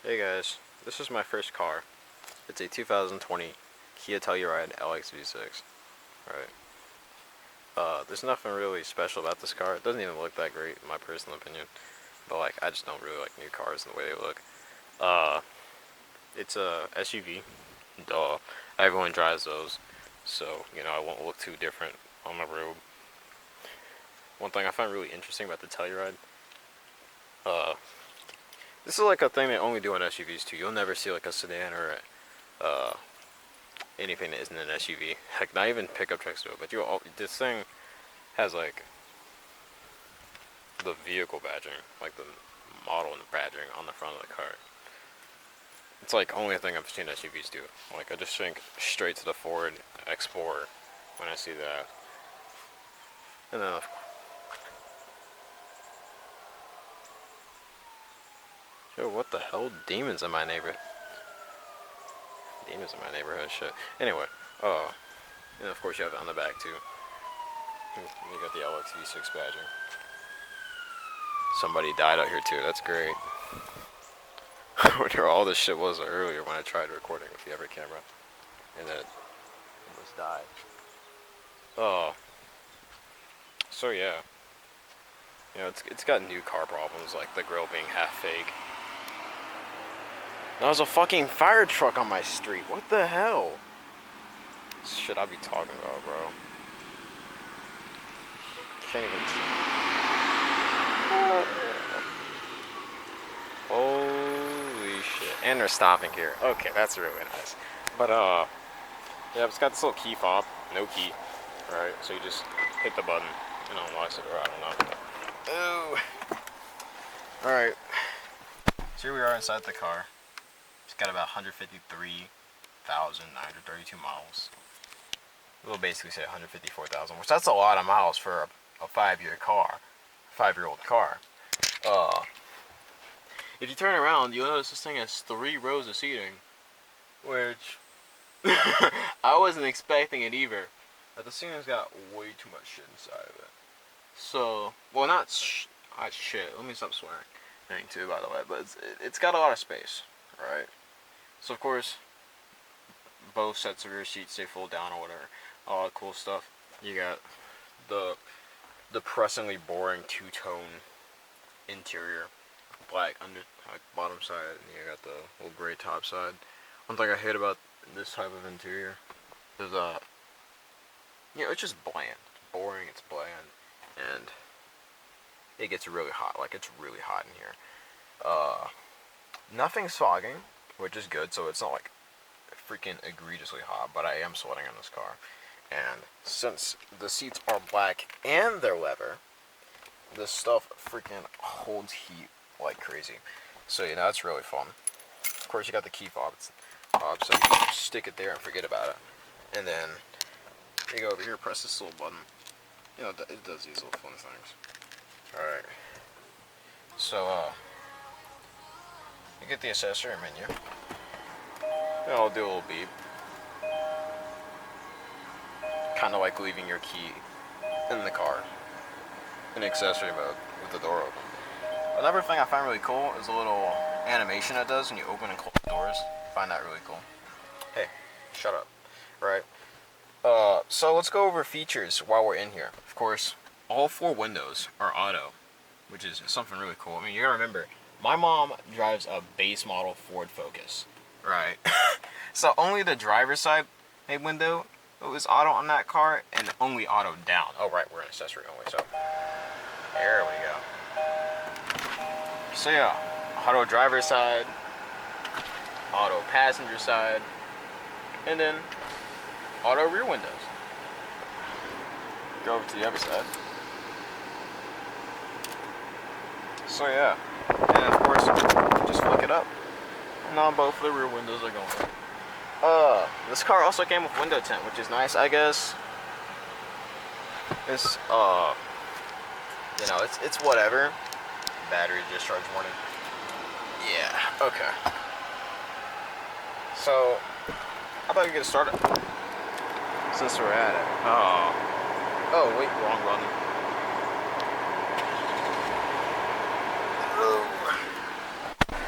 Hey guys, this is my first car. It's a 2020 Kia Telluride LX V6. Right. There's nothing really special about this car. It doesn't even look that great in my personal opinion. But like, I just don't really like new cars and the way they look. Uh, it's a SUV. Duh. Everyone drives those. So, I won't look too different on the road. One thing I find really interesting about the Telluride, uh, this is like a thing they only do on SUVs too. You'll never see like a sedan or anything that isn't an SUV. Heck, not even pickup trucks do it. But this thing has like the vehicle badging, like the model and the badging on the front of the car. It's like only a thing I've seen SUVs do. Like I just think straight to the Ford Explorer when I see that. And then yo, what the hell? Demons in my neighborhood. Demons in my neighborhood, shit. Anyway, and of course you have it on the back too. You got the LX V6 badging. Somebody died out here too, that's great. I wonder all this shit was earlier when I tried recording with the other camera. And then it almost died. So yeah. It's got new car problems, like the grill being half fake. There was a fucking fire truck on my street. What the hell? Shit I be talking about, bro. Can't even see. Holy shit. And they're stopping here. Okay, that's really nice. But, yeah, it's got this little key fob. No key. Right? So you just hit the button and unlocks it, or I don't know. Ooh. Alright. So here we are inside the car. It's got about 153,932 miles. We'll basically say 154,000, which that's a lot of miles for a 5-year car. 5-year-old car. If you turn around, you'll notice this thing has 3 rows of seating. Which, I wasn't expecting it either. But the seating's got way too much shit inside of it. So, well not shit, let me stop swearing. Too, by the way, but it's got a lot of space, right? So of course, both sets of rear seats they fold down or whatever, all that cool stuff. You got the depressingly boring two-tone interior, black under bottom side, and you got the little gray top side. One thing I hate about this type of interior is it's just bland. It's boring. It's bland, and it gets really hot. Like it's really hot in here. Nothing's fogging, which is good. So it's not like freaking egregiously hot, but I am sweating in this car. And since the seats are black and they're leather, this stuff freaking holds heat like crazy. So it's really fun. Of course, you got the key fob. So you just stick it there and forget about it. And then you go over here, press this little button. It does these little fun things. Alright. So, you get the accessory menu. And I'll do a little beep. Kind of like leaving your key in the car. In accessory mode with the door open. Another thing I find really cool is a little animation it does when you open and close doors. I find that really cool. Hey, shut up. Right. So let's go over features while we're in here. Of course, all 4 windows are auto, which is something really cool. I mean, you gotta remember, my mom drives a base model Ford Focus, right? So only the driver's side window was auto on that car, and only auto down. Oh, right, we're in accessory only, so there we go. So yeah, auto driver's side, auto passenger side, and then auto rear windows. Go over to the other side. So yeah, and of course, just flick it up. Now both of the rear windows are going. This car also came with window tint, which is nice, I guess. It's it's whatever. Battery discharge warning. Yeah, okay. So, how about you get started? Since we're at it. Oh wait, wrong button.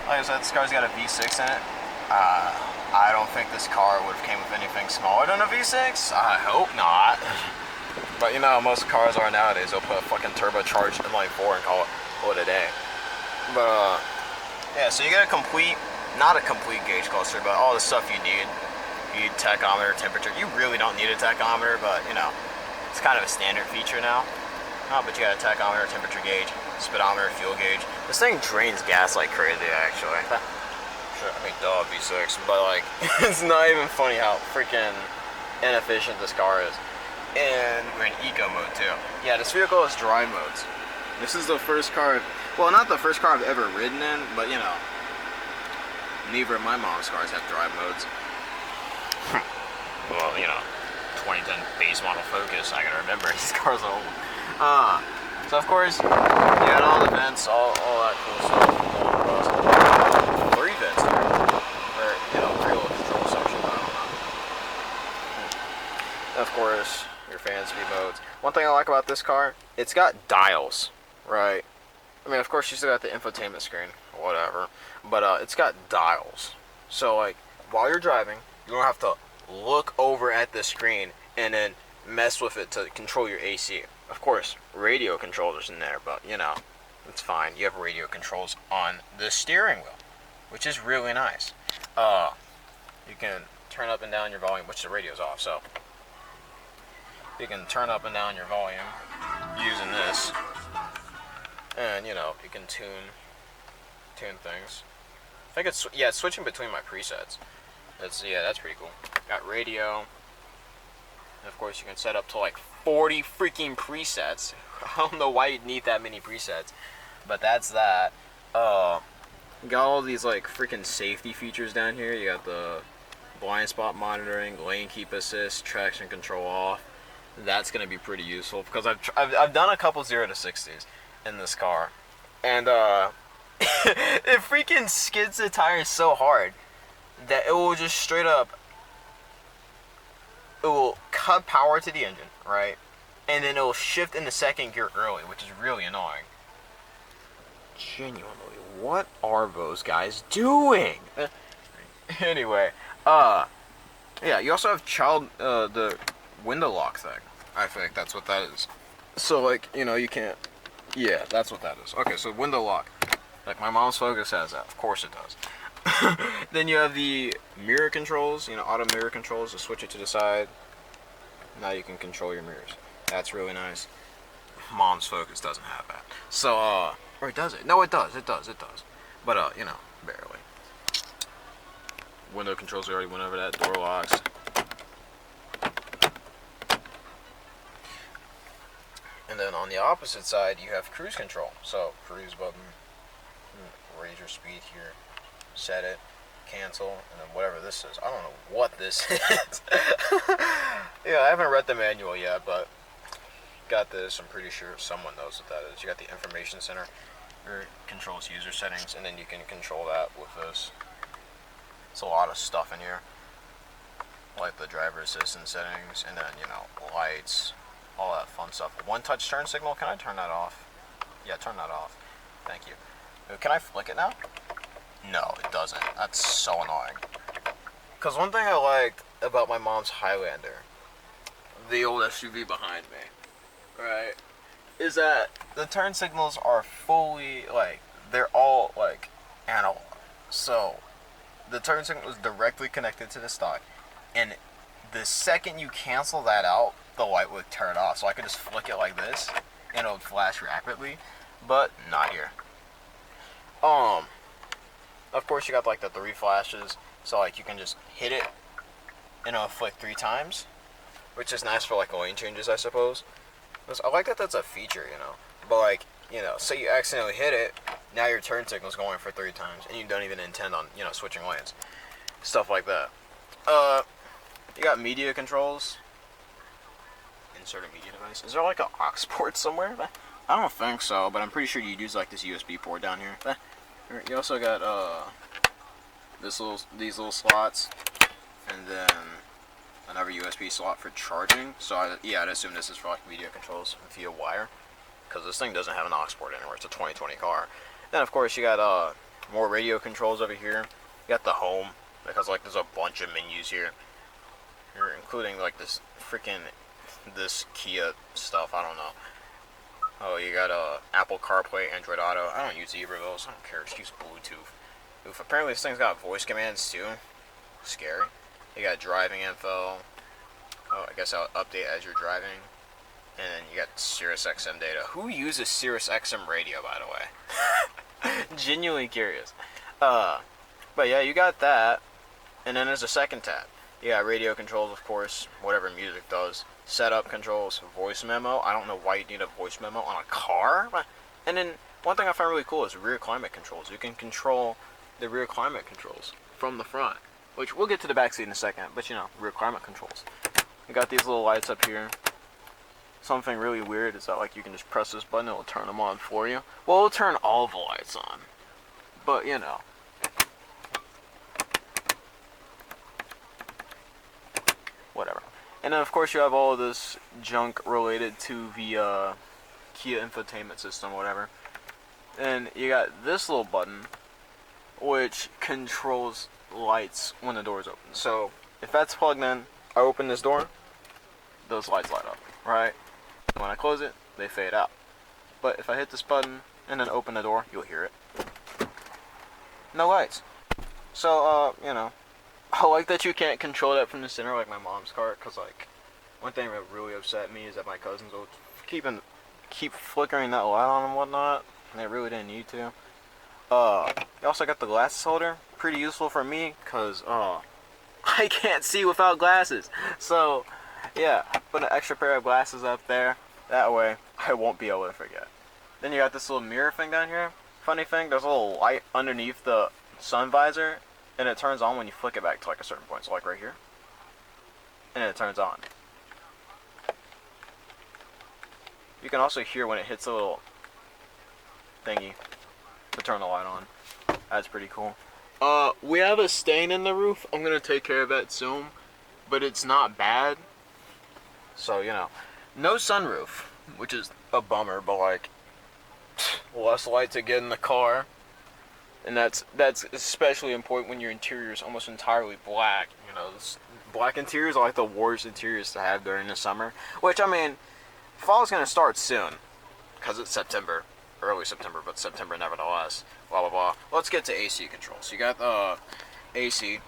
Like I said, this car's got a V6 in it. I don't think this car would have came with anything smaller than a V6. I hope not. But you know how most cars are nowadays. They'll put a fucking turbocharged inline 4 and call it a day. But yeah, so you get a complete, not a complete gauge cluster, but all the stuff you need. You need tachometer, temperature. You really don't need a tachometer, but you know, it's kind of a standard feature now. But you got a tachometer, temperature gauge, speedometer, fuel gauge. This thing drains gas like crazy, actually. Sure, I mean, duh, V6, but like, it's not even funny how freaking inefficient this car is. And we're in eco mode too. Yeah, this vehicle has drive modes. This is the first car, well, not the first car I've ever ridden in, but you know, neither of my mom's cars have drive modes. Well, you know, 2010 base model Focus, I gotta remember, this car's old. So of course, you got all the vents, all that cool stuff. 3 vents here. Or, you know, 3 little control section, I don't know. Of course, your fan speed modes. One thing I like about this car, it's got dials, right? I mean, of course, you still got the infotainment screen, whatever. But it's got dials. So, like, while you're driving, you don't have to look over at the screen and then mess with it to control your AC. Of course, radio controllers in there, but you know, it's fine. You have radio controls on the steering wheel, which is really nice. You can turn up and down your volume, which the radio's off, so you can turn up and down your volume using this, and you know, you can tune things. I think it's switching between my presets. That's pretty cool. Got radio. And of course, you can set up to like 40 freaking presets. I don't know why you'd need that many presets, but that's that. Got all these like freaking safety features down here. You got the blind spot monitoring, lane keep assist, traction control off. That's gonna be pretty useful because I've done a couple 0 to 60s in this car, and it freaking skids the tires so hard that it will just straight up, it will cut power to the engine, right? And then it will shift into second gear early, which is really annoying. Genuinely, what are those guys doing? Anyway, yeah, you also have the window lock thing. I think that's what that is. So, like, you know, you can't, yeah, that's what that is. Okay, so window lock. Like, my mom's Focus has that. Of course it does. Then you have the mirror controls, you know, auto mirror controls, to switch it to the side. Now you can control your mirrors. That's really nice. Mom's Focus doesn't have that. So, or does it? No, it does. But, you know, barely. Window controls, we already went over that. Door locks. And then on the opposite side, you have cruise control. So, cruise button, raise your speed here. Set it, cancel, and then whatever this is. I don't know what this is. Yeah, I haven't read the manual yet, but got this. I'm pretty sure someone knows what that is. You got the information center, or controls user settings, and then you can control that with this. It's a lot of stuff in here, like the driver assistance settings, and then, you know, lights, all that fun stuff. One touch turn signal. Can I turn that off? Yeah, turn that off. Thank you. Can I flick it now? No, it doesn't. That's so annoying. Because one thing I liked about my mom's Highlander, the old SUV behind me, right, is that the turn signals are fully, like, they're all, like, analog. So, the turn signal is directly connected to the stock, and the second you cancel that out, the light would turn off. So I could just flick it like this, and it would flash rapidly, but not here. Of course, you got like the 3 flashes, so like you can just hit it and it'll flick 3 times, which is nice for like lane changes, I suppose. I like that that's a feature, you know. But like, you know, say you accidentally hit it, now your turn signal's going for 3 times, and you don't even intend on, you know, switching lanes, stuff like that. You got media controls. Insert a media device. Is there like an aux port somewhere? I don't think so, but I'm pretty sure you'd use like this USB port down here. You also got these little slots, and then another USB slot for charging. So I'd assume this is for like media controls via wire, because this thing doesn't have an aux port anywhere. It's a 2020 car. Then of course you got More radio controls over here. You got the home, because like there's a bunch of menus here. Including like this Kia stuff, I don't know. Oh, you got Apple CarPlay, Android Auto. I don't use either of those. I don't care. Just use Bluetooth. Oof, apparently this thing's got voice commands too. Scary. You got driving info. Oh, I guess I'll update as you're driving. And then you got Sirius XM data. Who uses Sirius XM radio, by the way? Genuinely curious. But yeah, you got that. And then there's a second tab. You got radio controls, of course, whatever music does. Setup controls, voice memo. I don't know why you need a voice memo on a car. And then one thing I find really cool is rear climate controls. You can control the rear climate controls from the front, which we'll get to the back seat in a second, but you know, rear climate controls. You got these little lights up here. Something really weird is that like you can just press this button, it'll turn them on for you. Well, it'll turn all the lights on, but you know. Whatever. And then of course you have all of this junk related to the Kia infotainment system, whatever. And you got this little button which controls lights when the door is open. So if that's plugged in, I open this door, those lights light up, right? And when I close it, they fade out. But if I hit this button and then open the door, you'll hear it. No lights. So, you know, I like that you can't control that from the center like my mom's car, because like one thing that really upset me is that my cousins will keep flickering that light on and whatnot, and they really didn't need to. You also got the glasses holder, pretty useful for me, because I can't see without glasses. So yeah, put an extra pair of glasses up there, that way I won't be able to forget. Then you got this little mirror thing down here. Funny thing, there's a little light underneath the sun visor, and it turns on when you flick it back to like a certain point, so like right here, and it turns on. You can also hear when it hits a little thingy to turn the light on. That's pretty cool. We have a stain in the roof. I'm gonna take care of that soon, but it's not bad. So, you know, no sunroof, which is a bummer, but like less light to get in the car. And that's especially important when your interior is almost entirely black. You know, black interiors are like the worst interiors to have during the summer. Which, I mean, fall's going to start soon, because it's September. Early September, but September nevertheless. Blah, blah, blah. Let's get to AC controls. You got the AC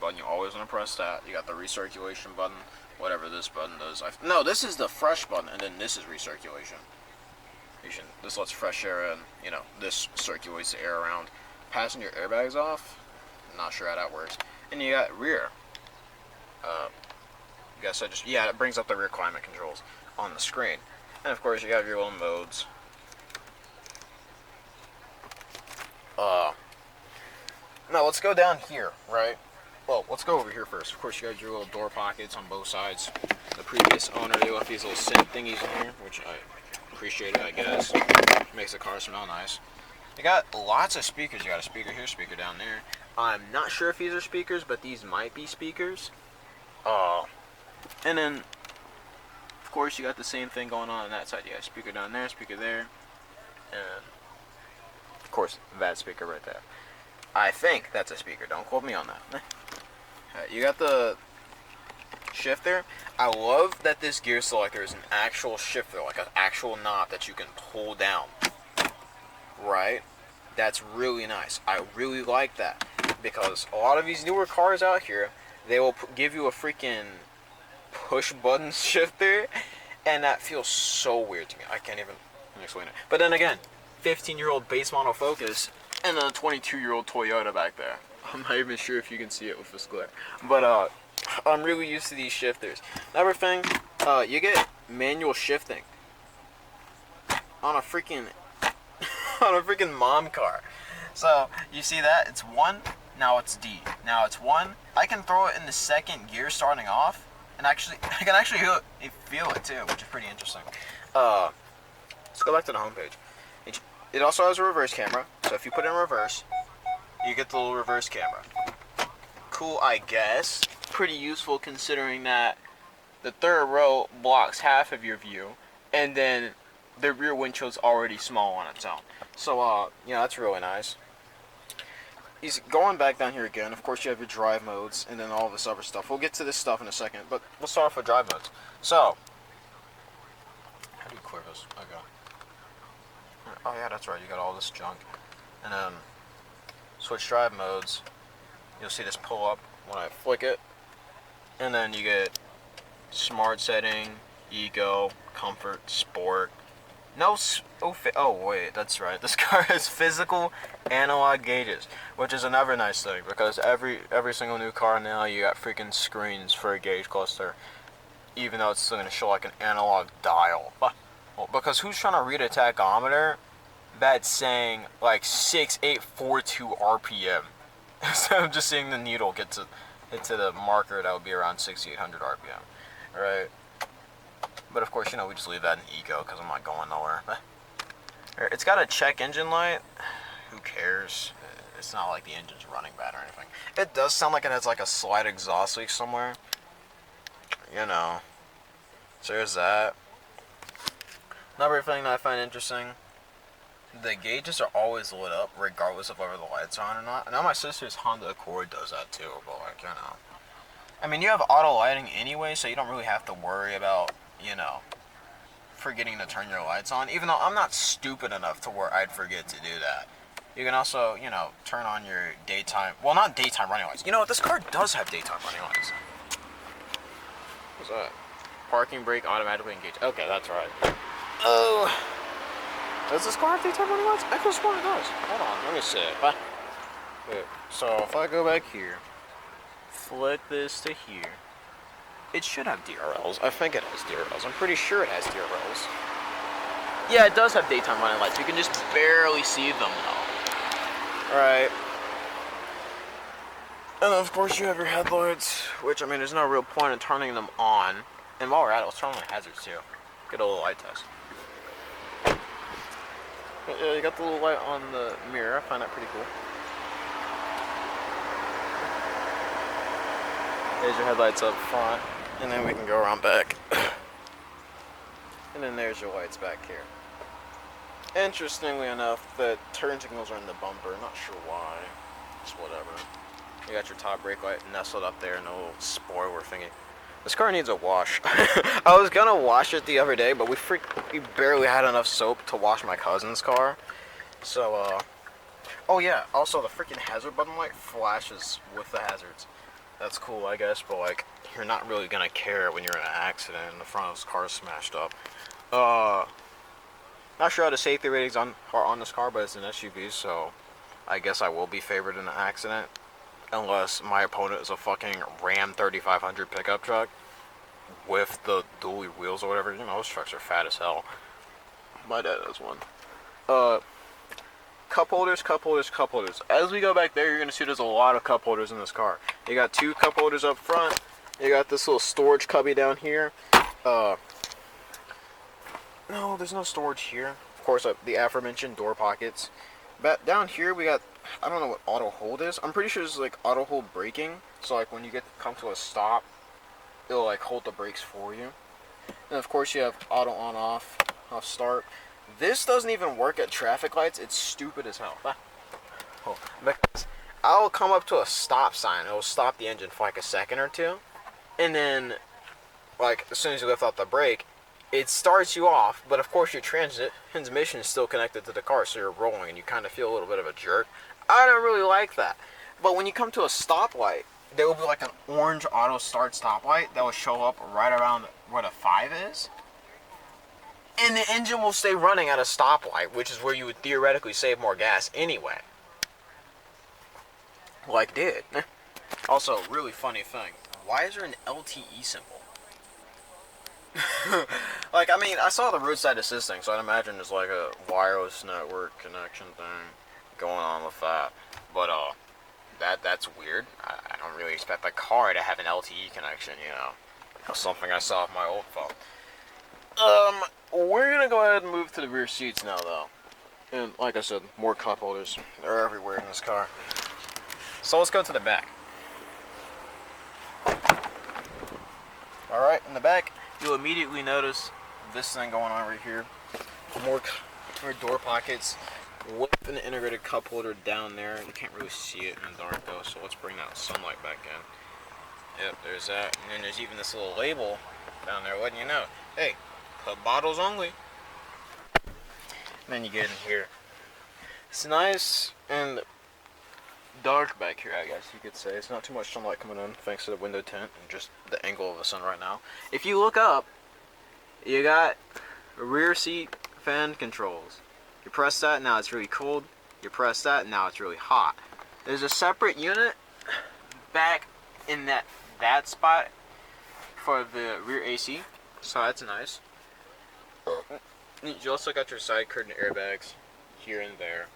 button. You always want to press that. You got the recirculation button, whatever this button does. No, this is the fresh button, and then this is recirculation. This lets fresh air in. You know, this circulates the air around. Passenger airbags off. Not sure how that works. And you got rear. It brings up the rear climate controls on the screen. And of course you have your little modes. Now let's go down here, right? Well, let's go over here first. Of course you got your little door pockets on both sides. The previous owner, they left these little scent thingies in here, which I appreciate it, I guess. Makes the car smell nice. You got lots of speakers. You got a speaker here, speaker down there. I'm not sure if these are speakers, but these might be speakers. And then, of course, you got the same thing going on that side. You got a speaker down there, speaker there, and of course, that speaker right there. I think that's a speaker. Don't quote me on that. You got the shifter. I love that this gear selector is an actual shifter, like an actual knob that you can pull down. Right? That's really nice. I really like that, because a lot of these newer cars out here, they will give you a freaking push button shifter, and that feels so weird to me. I can't even explain it. But then again, 15-year-old base model Focus and a 22-year-old Toyota back there. I'm not even sure if you can see it with this glare. But I'm really used to these shifters. Another thing, you get manual shifting on a freaking mom car. So you see that? It's 1, now it's D. Now it's 1. I can throw it in the second gear starting off, and I can actually feel it too, which is pretty interesting. Let's go back to the homepage. It also has a reverse camera, so if you put it in reverse, you get the little reverse camera. Cool, I guess. Pretty useful considering that the third row blocks half of your view, and then the rear windshield's already small on its own. So, that's really nice. he's going back down here again. Of course, you have your drive modes and then all this other stuff. We'll get to this stuff in a second, but we'll start off with drive modes. So, how do you clear this? Okay. Oh yeah, that's right. You got all this junk, and then switch drive modes. You'll see this pull up when I flick it, and then you get smart setting, eco, comfort, sport. No, oh wait, that's right. This car has physical analog gauges, which is another nice thing because every single new car now you got freaking screens for a gauge cluster, even though it's still gonna show like an analog dial. Well, because who's trying to read a tachometer that's saying like 6842 RPM? So I'm just seeing the needle get to the marker that would be around 6800 RPM, right? But of course, we just leave that in eco because I'm not going nowhere. It's got a check engine light. Who cares? It's not like the engine's running bad or anything. It does sound like it has like a slight exhaust leak somewhere. So there's that. Another thing that I find interesting, the gauges are always lit up regardless of whether the lights are on or not. I know my sister's Honda Accord does that too, but I mean, you have auto lighting anyway, so you don't really have to worry about, forgetting to turn your lights on. Even though I'm not stupid enough to where I'd forget to do that. You can also, turn on your daytime, well, not daytime running lights. You know what, this car does have daytime running lights. What's that? Parking brake automatically engaged. Okay, that's right. Oh. Does this car have daytime running lights? I could have sworn it does. Hold on, let me see it. Wait, so if I go back here, flick this to here, it should have DRLs. I think it has DRLs. I'm pretty sure it has DRLs. Yeah, it does have daytime running lights. You can just barely see them though. Alright. And of course you have your headlights, which I mean there's no real point in turning them on. And while we're at it, let's turn on the hazards too. Get a little light test. Yeah, you got the little light on the mirror. I find that pretty cool. There's your headlights up front, and then we can go around back. And then there's your lights back here. Interestingly enough, the turn signals are in the bumper. Not sure why. Just whatever. You got your top brake light nestled up there and a little spoiler thingy. This car needs a wash. I was gonna wash it the other day, but we barely had enough soap to wash my cousin's car. So, oh yeah, also the freaking hazard button light flashes with the hazards. That's cool, I guess, but like, you're not really gonna care when you're in an accident and the front of this car is smashed up. Not sure how the safety ratings are on this car, but it's an SUV, so I guess I will be favored in an accident. Unless my opponent is a fucking Ram 3500 pickup truck with the dually wheels or whatever. Those trucks are fat as hell. My dad has one. Cup holders, cup holders, cup holders. As we go back there, you're going to see there's a lot of cup holders in this car. You got 2 cup holders up front. You got this little storage cubby down here. No, there's no storage here. Of course, the aforementioned door pockets. But down here, we got, I don't know what auto hold is. I'm pretty sure this is like auto hold braking. So like when you come to a stop, it'll like hold the brakes for you. And of course you have auto on off start. This doesn't even work at traffic lights. It's stupid as hell. Because I'll come up to a stop sign. It'll stop the engine for like a second or two. And then like as soon as you lift off the brake, it starts you off, but of course your transmission is still connected to the car, so you're rolling and you kind of feel a little bit of a jerk. I don't really like that. But when you come to a stoplight, there will be like an orange auto start stoplight that will show up right around where the 5 is. And the engine will stay running at a stoplight, which is where you would theoretically save more gas anyway. Like did. Also, really funny thing. Why is there an LTE symbol? Like, I mean, I saw the roadside assisting, so I'd imagine there's like a wireless network connection thing going on with that. But, that's weird. I don't really expect the car to have an LTE connection, That's something I saw with my old phone. We're gonna go ahead and move to the rear seats now, though. And, like I said, more cup holders. They're everywhere in this car. So let's go to the back. Alright, in the back, you'll immediately notice this thing going on right here. More door pockets. with an integrated cup holder down there. You can't really see it in the dark though, so let's bring that sunlight back in. Yep, there's that. And then there's even this little label down there letting you know, hey, pub bottles only. And then you get in here. It's nice and dark back here, I guess you could say. It's not too much sunlight coming in thanks to the window tint and just the angle of the sun right now. If you look up, you got rear seat fan controls. You press that, now it's really cold. You press that, now it's really hot. There's a separate unit back in that spot for the rear AC, so that's nice. You also got your side curtain airbags here and there.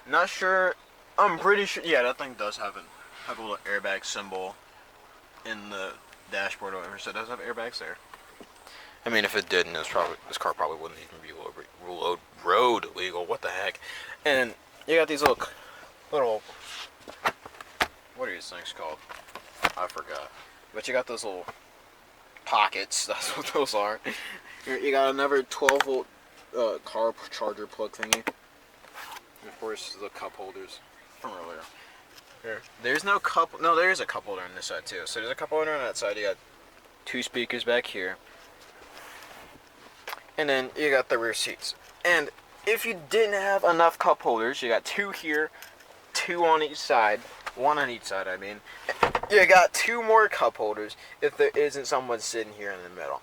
Not sure. I'm pretty sure. Yeah, that thing does have a little airbag symbol in the dashboard or whatever, so it does have airbags there. I mean, if it didn't, this car probably wouldn't even be road legal. What the heck? And you got these little, what are these things called? I forgot. But you got those little pockets. That's what those are. You got another 12-volt car charger plug thingy. And of course, the cup holders from earlier. Here. There's no cup. No, there is a cup holder on this side too. So there's a cup holder on that side. You got 2 speakers back here. And then you got the rear seats. And if you didn't have enough cup holders, you got 2 here, 2 on each side. 1 on each side, I mean. You got 2 more cup holders if there isn't someone sitting here in the middle.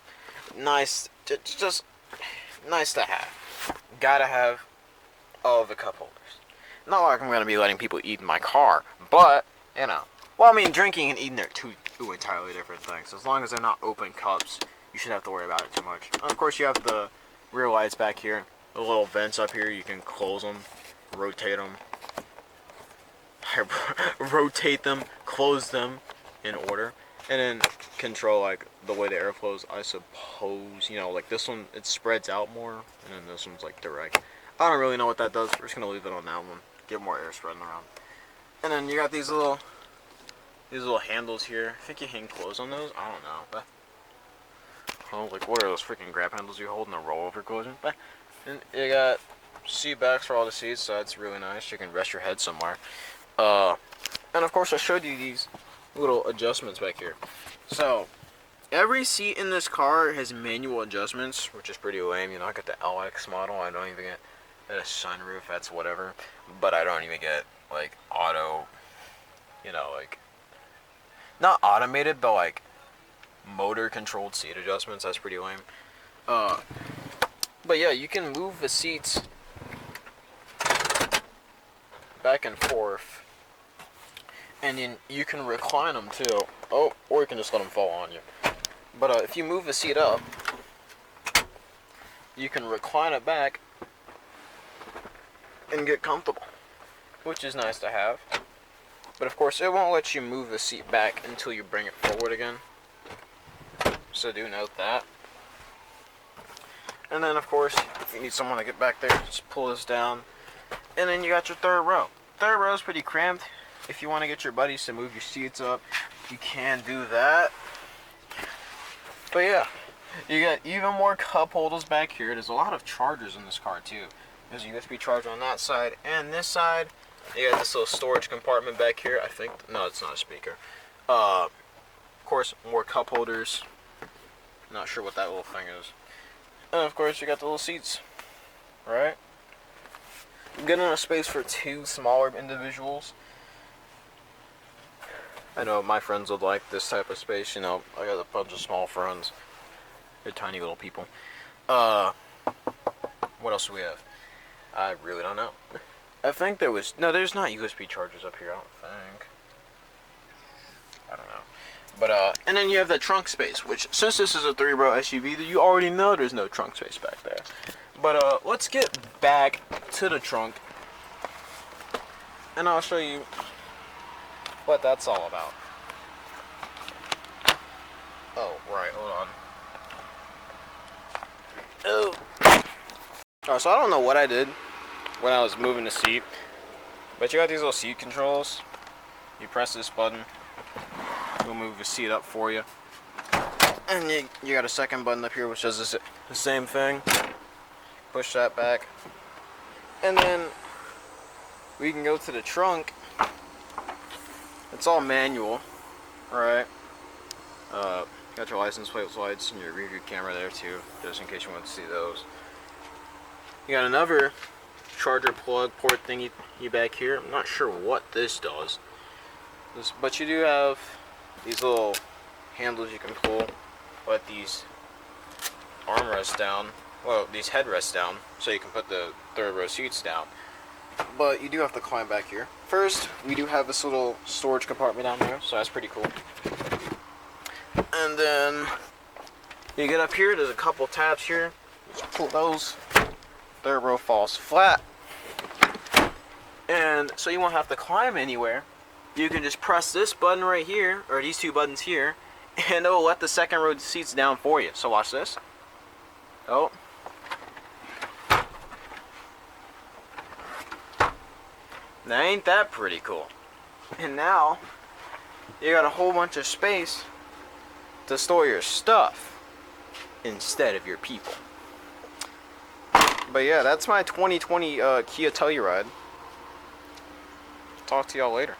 Nice, just nice to have. Gotta have all the cup holders. Not like I'm gonna be letting people eat in my car, but, you know. Well, I mean, drinking and eating are two entirely different things. As long as they're not open cups, you shouldn't have to worry about it too much. And of course, you have the rear lights back here. The little vents up here, you can close them, rotate them. Rotate them, close them in order. And then control, like, the way the air flows, I suppose. You know, like this one, it spreads out more. And then this one's, like, direct. I don't really know what that does. We're just going to leave it on that one. Get more air spreading around. And then you got these little handles here. I think you hang clothes on those. I don't know. But, oh, like, what are those freaking grab handles you hold in a rollover closing? But, and you got seat backs for all the seats, so that's really nice. You can rest your head somewhere. And of course I showed you these little adjustments back here. So, every seat in this car has manual adjustments, which is pretty lame. You know, I got the LX model. I don't even get a sunroof. That's whatever. But I don't even get, like, auto, you know, like, not automated, but, like, motor-controlled seat adjustments. That's pretty lame. But yeah, you can move the seats back and forth. And then you can recline them too. Oh, or you can just let them fall on you. But if you move the seat up, you can recline it back and get comfortable, which is nice to have. But of course, it won't let you move the seat back until you bring it forward again. So do note that. And then of course, if you need someone to get back there, just pull this down. And then you got your third row. Third row is pretty cramped. If you want to get your buddies to move your seats up, you can do that. But yeah, you got even more cup holders back here. There's a lot of chargers in this car too. There's a USB charger on that side and this side. You got this little storage compartment back here. I think, no, it's not a speaker. Of course, more cup holders. Not sure what that little thing is. And of course, you got the little seats, right? Good enough space for 2 smaller individuals. I know my friends would like this type of space, you know, I got a bunch of small friends. They're tiny little people. What else do we have? I really don't know. I think there was, no, there's not USB chargers up here, I don't think. I don't know. But, and then you have the trunk space, which, since this is a 3-row SUV, you already know there's no trunk space back there. But, let's get back to the trunk, and I'll show you what that's all about. Oh, right, hold on. Oh, so I don't know what I did when I was moving the seat, but you got these little seat controls. You press this button, it'll move the seat up for you. And you got a second button up here which does the same thing. Push that back. And then we can go to the trunk. It's all manual, right? Got your license plate lights and your rear view camera there too, just in case you want to see those. You got another charger plug port thingy back here. I'm not sure what this does, but you do have these little handles you can pull, let these armrests down, well, these headrests down, so you can put the third row seats down. But you do have to climb back here. First, we do have this little storage compartment down there, so that's pretty cool. And then you get up here, there's a couple tabs here. Just pull those. Third row falls flat. And so you won't have to climb anywhere. You can just press this button right here, or these two buttons here, and it will let the second row seats down for you. So watch this. Oh. Now ain't that pretty cool? And now you got a whole bunch of space to store your stuff instead of your people. But yeah, that's my 2020 Kia Telluride. Talk to y'all later.